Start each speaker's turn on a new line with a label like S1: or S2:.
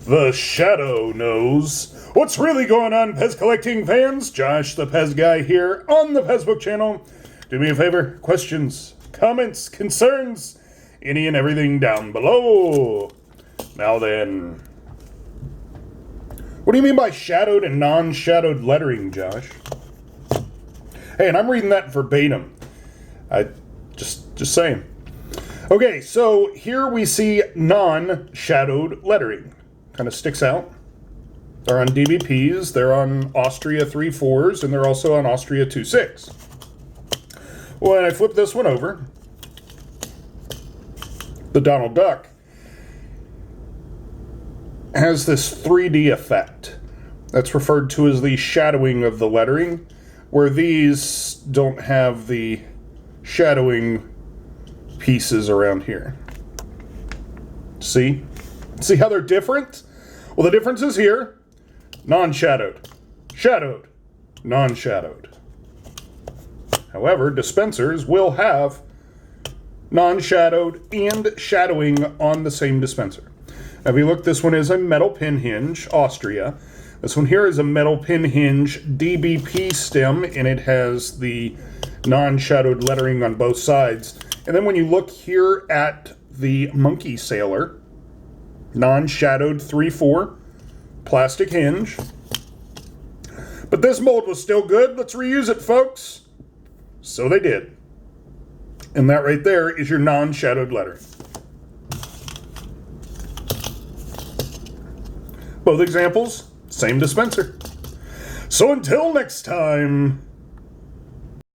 S1: The Shadow knows. What's really going on, PEZ collecting fans? Josh, the PEZ guy here on the PEZ Book channel. Do me a favor, questions, comments, concerns, any and everything down below. Now then, what do you mean by shadowed and non-shadowed lettering, Josh? Hey, and I'm reading that verbatim. Just saying. Okay, so here we see non-shadowed lettering. Kind of sticks out. They're on DBPs, they're on Austria 3.4s, and they're also on Austria 2.6. When I flip this one over, the Donald Duck has this 3D effect. That's referred to as the shadowing of the lettering, where these don't have the shadowing pieces around here. See? See how they're different? Well, the difference is here. Non-shadowed. Shadowed. Non-shadowed. However, dispensers will have non-shadowed and shadowing on the same dispenser. Now, if you look, this one is a metal pin hinge, Austria. This one here is a metal pin hinge DBP stem, and it has the non-shadowed lettering on both sides. And then when you look here at the Monkey Sailor, non-shadowed 3.4 plastic hinge. But this mold was still good. Let's reuse it, folks. So they did. And that right there is your non-shadowed lettering. Both examples, same dispenser. So until next time,